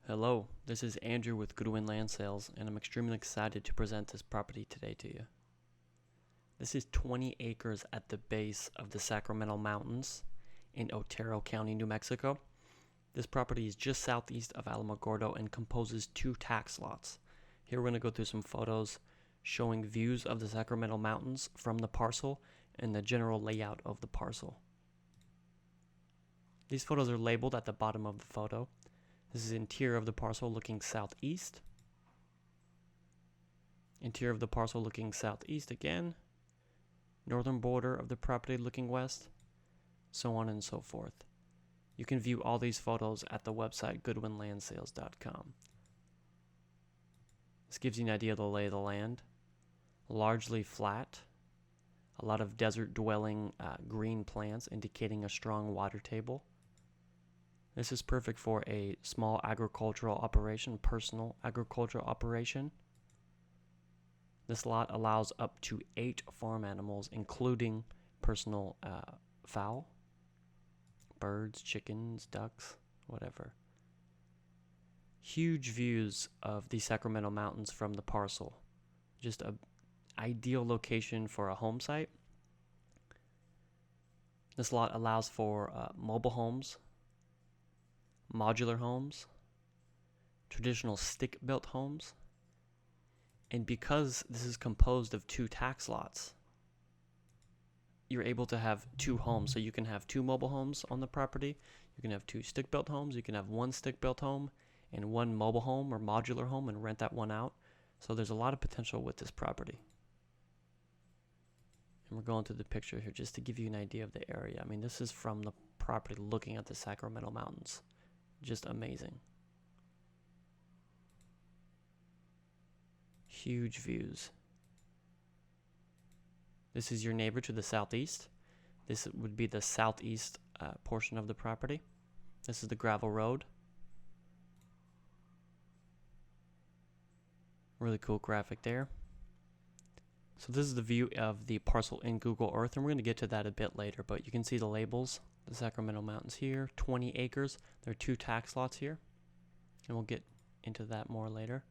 Hello, this is Andrew with Goodwin Land Sales, and I'm extremely excited to present this property today to you. This is 20 acres at the base of the Sacramento Mountains in Otero County, New Mexico. This property is just southeast of Alamogordo and composes 2 tax lots. Here we're going to go through some photos showing views of the Sacramento Mountains from the parcel and the general layout of the parcel. These photos are labeled at the bottom of the photo. This is interior of the parcel looking southeast. Interior of the parcel looking southeast again. Northern border of the property looking west. So on and so forth. You can view all these photos at the website goodwinlandsales.com. This gives you an idea of the lay of the land. Largely flat. A lot of desert dwelling green plants indicating a strong water table. This is perfect for a small agricultural operation, personal agricultural operation. This lot allows up to 8 farm animals, including personal fowl, birds, chickens, ducks, whatever. Huge views of the Sacramento Mountains from the parcel. Just an ideal location for a home site. This lot allows for mobile homes, modular homes, traditional stick-built homes, and because this is composed of 2 tax lots, you're able to have 2 homes. So you can have 2 mobile homes on the property, you can have 2 stick-built homes, you can have 1 stick-built home and 1 mobile home or modular home and rent that one out. So there's a lot of potential with this property. And we're going through the picture here just to give you an idea of the area. I mean, this is from the property looking at the Sacramento Mountains. Just amazing. Huge views. This is your neighbor to the southeast. This would be the southeast portion of the property. This is the gravel road. Really cool graphic there. So this is the view of the parcel in Google Earth, and we're going to get to that a bit later, but you can see the labels. The Sacramento Mountains here, 20 acres. There are 2 tax lots here, and we'll get into that more later.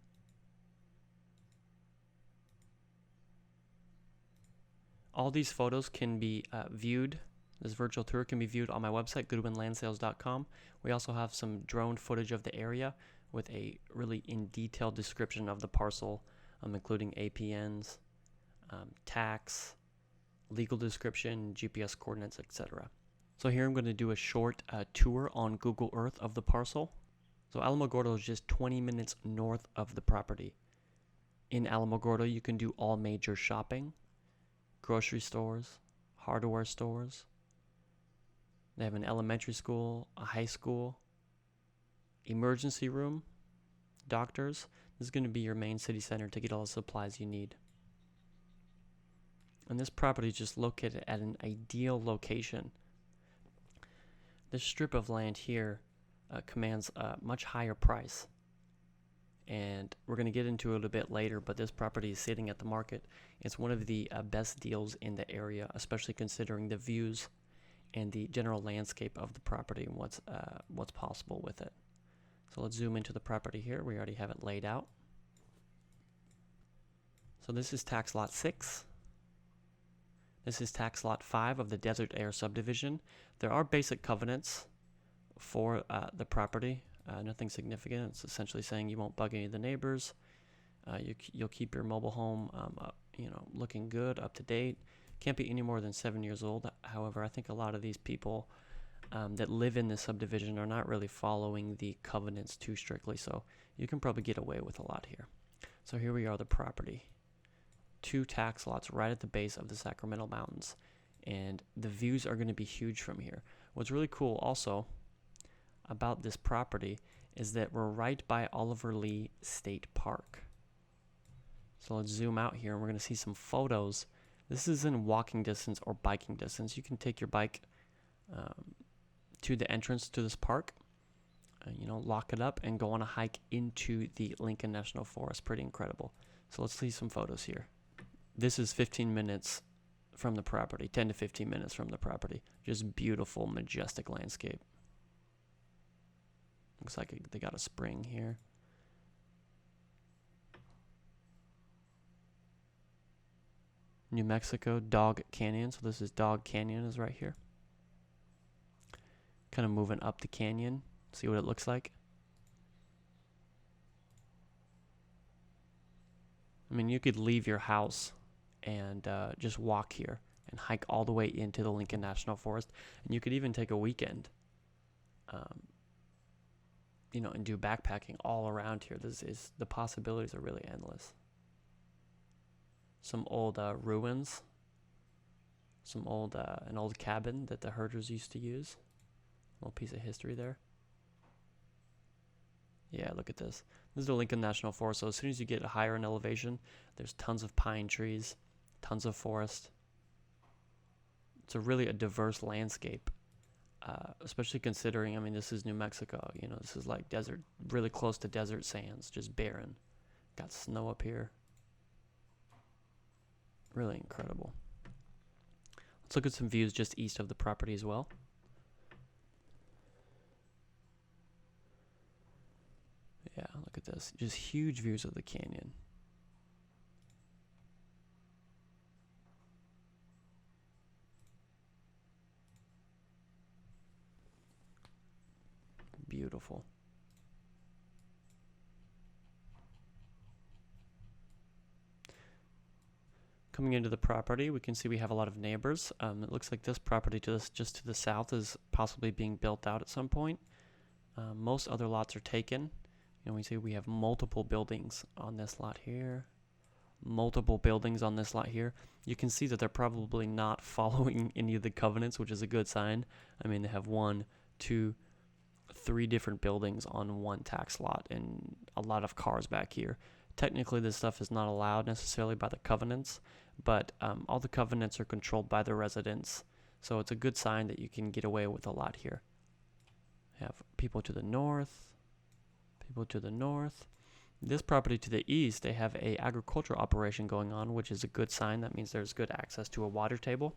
All these photos can be viewed. This virtual tour can be viewed on my website, goodwinlandsales.com. We also have some drone footage of the area with a really in-detail description of the parcel, including APNs, tax, legal description, GPS coordinates, etc. So here I'm going to do a short tour on Google Earth of the parcel. So Alamogordo is just 20 minutes north of the property. In Alamogordo, you can do all major shopping, grocery stores, hardware stores. They have an elementary school, a high school, emergency room, doctors. This is going to be your main city center to get all the supplies you need. And this property is just located at an ideal location. This strip of land here commands a much higher price, and we're going to get into it a bit later, but this property is sitting at the market. It's one of the best deals in the area, especially considering the views and the general landscape of the property and what's possible with it. So let's zoom into the property here. We already have it laid out. So this is tax lot 6. This is tax lot 5 of the Desert Air subdivision. There are basic covenants for the property. Nothing significant. It's essentially saying you won't bug any of the neighbors. You'll keep your mobile home, looking good, up to date. Can't be any more than 7 years old. However, I think a lot of these people that live in this subdivision are not really following the covenants too strictly. So you can probably get away with a lot here. So here we are, the property. 2 tax lots right at the base of the Sacramento Mountains, and the views are going to be huge from here. What's really cool also about this property is that we're right by Oliver Lee State Park. So let's zoom out here and we're going to see some photos. This is in walking distance or biking distance. You can take your bike to the entrance to this park, lock it up and go on a hike into the Lincoln National Forest. Pretty incredible. So let's see some photos here. This is 15 minutes from the property, 10 to 15 minutes from the property. Just beautiful, majestic landscape. Looks like they got a spring here. New Mexico, Dog Canyon. So this is Dog Canyon is right here. Kind of moving up the canyon. See what it looks like. I mean, you could leave your house and just walk here and hike all the way into the Lincoln National Forest. And you could even take a weekend, you know, and do backpacking all around here. The possibilities are really endless. Some old ruins. An old cabin that the herders used to use. A little piece of history there. Yeah, look at this. This is the Lincoln National Forest. So as soon as you get higher in elevation, there's tons of pine trees, tons of forest. It's a diverse landscape, especially considering, I mean, this is New Mexico. You know, this is like desert, really close to desert sands, just barren. Got snow up here. Really incredible. Let's look at some views just east of the property as well. Yeah, look at this. Just huge views of the canyon. Beautiful. Coming into the property, we can see we have a lot of neighbors. It looks like this property just to the south is possibly being built out at some point. Most other lots are taken. And we see we have multiple buildings on this lot here. Multiple buildings on this lot here. You can see that they're probably not following any of the covenants, which is a good sign. I mean, they have 1, 2, 3 different buildings on one tax lot and a lot of cars back here. Technically, this stuff is not allowed necessarily by the covenants, but all the covenants are controlled by the residents. So it's a good sign that you can get away with a lot here. We have people to the north. People to the north. This property to the east, they have a agricultural operation going on, which is a good sign. That means there's good access to a water table.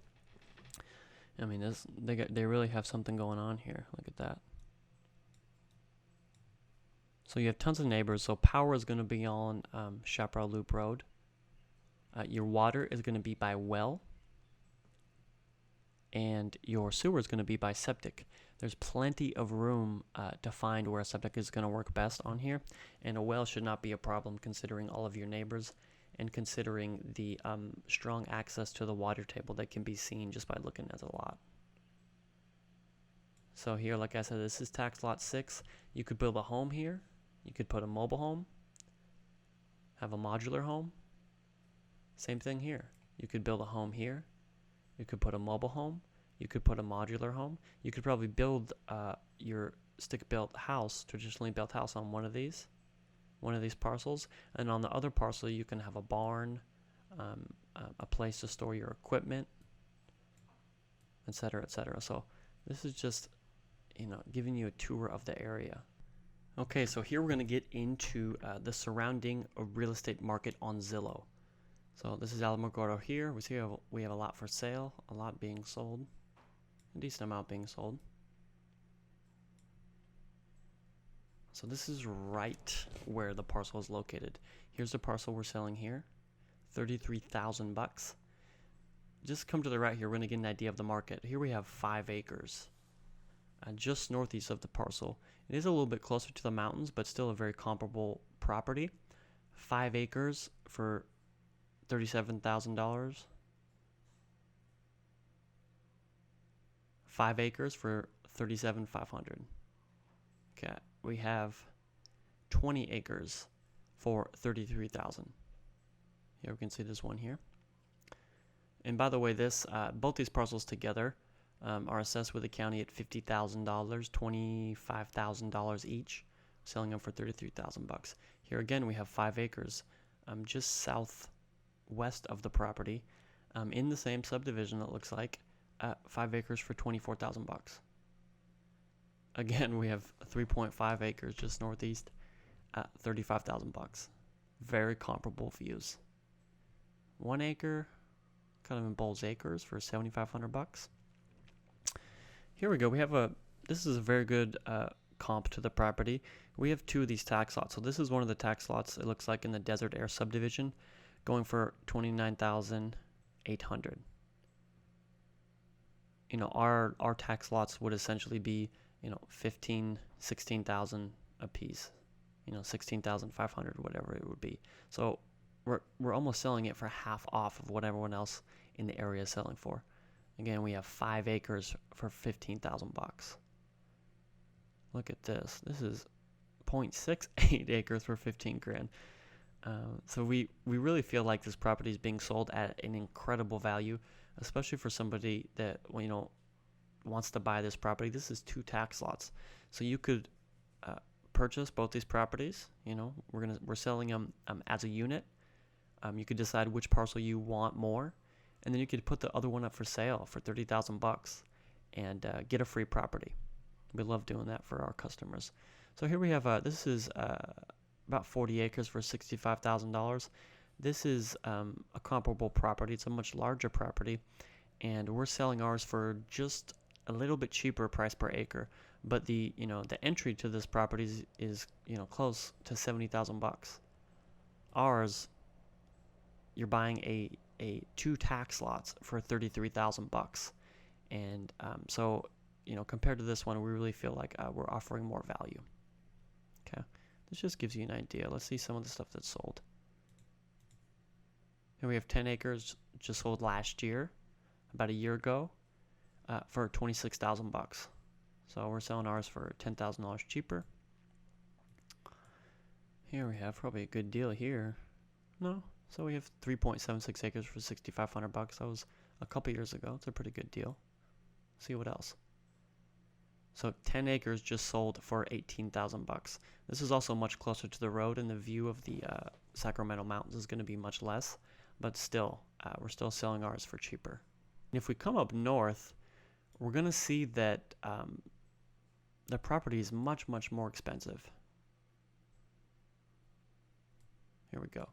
I mean, they really have something going on here. Look at that. So you have tons of neighbors. So power is going to be on Chaparral Loop Road. Your water is going to be by well. And your sewer is going to be by septic. There's plenty of room to find where a septic is going to work best on here. And a well should not be a problem considering all of your neighbors and considering the strong access to the water table that can be seen just by looking at the lot. So here, like I said, this is tax lot 6. You could build a home here. You could put a mobile home, have a modular home. Same thing here. You could build a home here. You could put a mobile home. You could put a modular home. You could probably build your stick-built house, traditionally built house, on one of these parcels. And on the other parcel, you can have a barn, a place to store your equipment, etc., etc. So this is just, you know, giving you a tour of the area. Okay, so here we're going to get into the surrounding real estate market on Zillow. So this is Alamogordo here. We see we have a lot for sale, a lot being sold, a decent amount being sold. So this is right where the parcel is located. Here's the parcel we're selling here, $33,000. Just come to the right here, we're going to get an idea of the market. Here we have 5 acres, just northeast of the parcel. It is a little bit closer to the mountains, but still a very comparable property. 5 acres for $37,000. 5 acres for $37,500. Okay, we have 20 acres for $33,000. Here we can see this one here. And by the way, both these parcels together are assessed with the county at $50,000, $25,000 each, selling them for $33,000. Here again, we have 5 acres, just southwest of the property, in the same subdivision. It looks like 5 acres for $24,000. Again, we have 3.5 acres just northeast at $35,000. Very comparable views. 1 acre, kind of in Bulls Acres, for $7,500. Here we go. We have this is a very good comp to the property. We have 2 of these tax lots. So this is one of the tax lots, it looks like, in the Desert Air subdivision, going for $29,800. You know, our tax lots would essentially be, you know, 16,000 a piece, you know, 16,500, whatever it would be. So we're almost selling it for half off of what everyone else in the area is selling for. Again, we have 5 acres for 15,000 bucks. Look at this. This is 0.68 acres for 15 grand. So we really feel like this property is being sold at an incredible value, especially for somebody that, you know, wants to buy this property. This is 2 tax lots, so you could purchase both these properties. You know, we're selling them as a unit. You could decide which parcel you want more, and then you could put the other one up for sale for 30,000 bucks and get a free property. We love doing that for our customers. So here we have this is about 40 acres for $65,000. This is a comparable property. It's a much larger property, and we're selling ours for just a little bit cheaper price per acre. But the entry to this property is close to 70,000 bucks. Ours, you're buying a 2 tax lots for 33,000 bucks, and so compared to this one, we really feel like we're offering more value. Okay, this just gives you an idea. Let's see some of the stuff that's sold. Here we have 10 acres just sold last year, about a year ago, for 26,000 bucks. So we're selling ours for $10,000 cheaper. Here we have probably a good deal here. No, so we have 3.76 acres for 6,500 bucks. That was a couple years ago. It's a pretty good deal. Let's see what else. So 10 acres just sold for 18,000 bucks. This is also much closer to the road, and the view of the Sacramento Mountains is going to be much less, but still, we're still selling ours for cheaper. And if we come up north, we're going to see that the property is much, much more expensive. Here we go.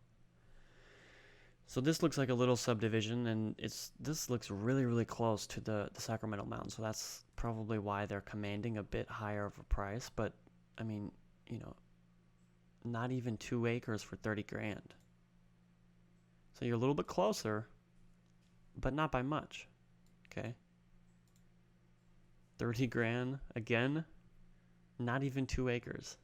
So this looks like a little subdivision, and this looks really, really close to the Sacramento Mountains. So that's probably why they're commanding a bit higher of a price. But I mean, not even 2 acres for 30 grand. So you're a little bit closer, but not by much. Okay. 30 grand again, not even 2 acres.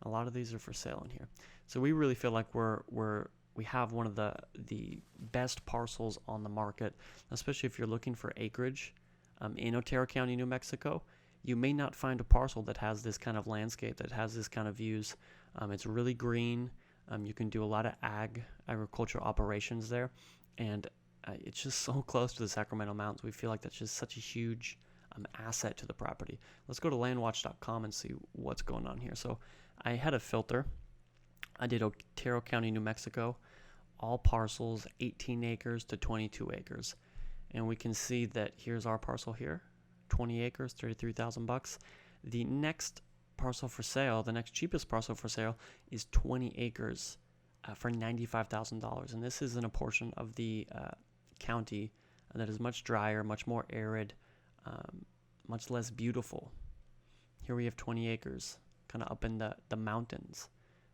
A lot of these are for sale in here. So we really feel like we have one of the best parcels on the market, especially if you're looking for acreage in Otero County, New Mexico. You may not find a parcel that has this kind of landscape, that has this kind of views. It's really green. You can do a lot of agricultural operations there, and it's just so close to the Sacramento Mountains. We feel like that's just such a huge asset to the property. Let's go to landwatch.com and see what's going on here. So I had a filter. I did Otero County, New Mexico, all parcels 18 acres to 22 acres. And we can see that here's our parcel here, 20 acres, 33,000 bucks. The next parcel for sale, the next cheapest parcel for sale is 20 acres for $95,000. And this is in a portion of the county that is much drier, much more arid, much less beautiful. Here we have 20 acres, kind of up in the mountains,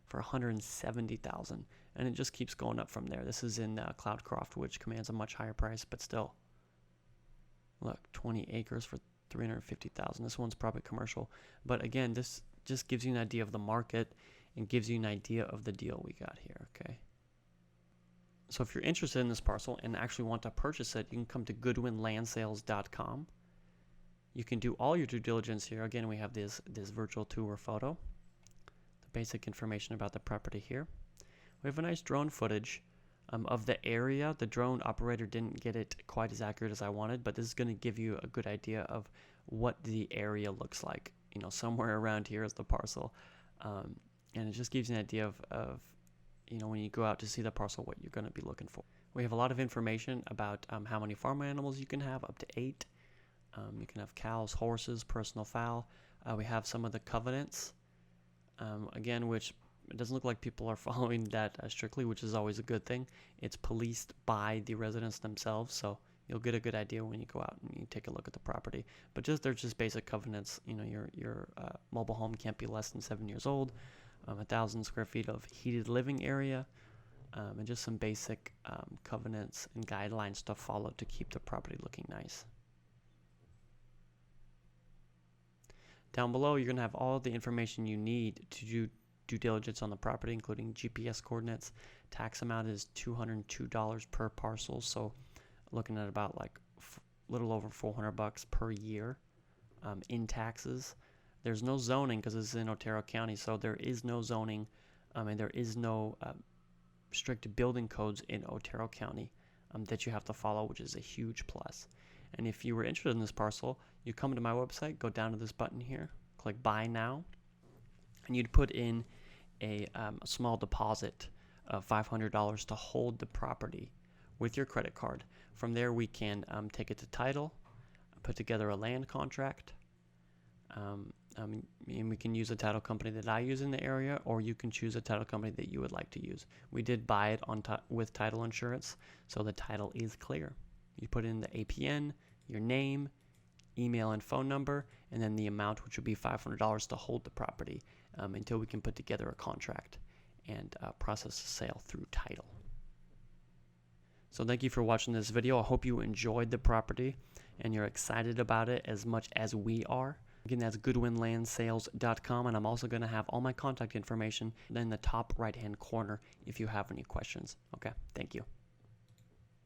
for $170,000, and it just keeps going up from there. This is in Cloudcroft, which commands a much higher price, but still, look, 20 acres for $350,000. This one's probably commercial, but again, this just gives you an idea of the market and gives you an idea of the deal we got here. Okay. So if you're interested in this parcel and actually want to purchase it, you can come to goodwinlandsales.com. You can do all your due diligence here. Again, we have this virtual tour photo, the basic information about the property here. We have a nice drone footage of the area. The drone operator didn't get it quite as accurate as I wanted, but this is going to give you a good idea of what the area looks like. Somewhere around here is the parcel, and it just gives you an idea of when you go out to see the parcel, what you're going to be looking for. We have a lot of information about how many farm animals you can have, up to 8. You can have cows, horses, personal fowl. We have some of the covenants, again, which it doesn't look like people are following that strictly, which is always a good thing. It's policed by the residents themselves, so You'll get a good idea when you go out and you take a look at the property. But there's just basic covenants. You know, your mobile home can't be less than 7 years old, 1,000 square feet of heated living area, and just some basic covenants and guidelines to follow to keep the property looking nice. Down below, you're going to have all the information you need to do due diligence on the property, including GPS coordinates. Tax amount is $202 per parcel, so looking at about like little over $400 per year in taxes. There's no zoning because it's in Otero County, so there is no zoning, and there is no strict building codes in Otero County that you have to follow, which is a huge plus. And if you were interested in this parcel, you come to my website, go down to this button here, click Buy Now, and you'd put in a small deposit of $500 to hold the property with your credit card. From there, we can take it to title, put together a land contract, and we can use a title company that I use in the area, or you can choose a title company that you would like to use. We did buy it with title insurance, so the title is clear. You put in the APN, your name, email and phone number, and then the amount, which would be $500 to hold the property until we can put together a contract and process the sale through title. So thank you for watching this video. I hope you enjoyed the property and you're excited about it as much as we are. Again, that's goodwinlandsales.com, and I'm also going to have all my contact information in the top right-hand corner if you have any questions. Okay, thank you.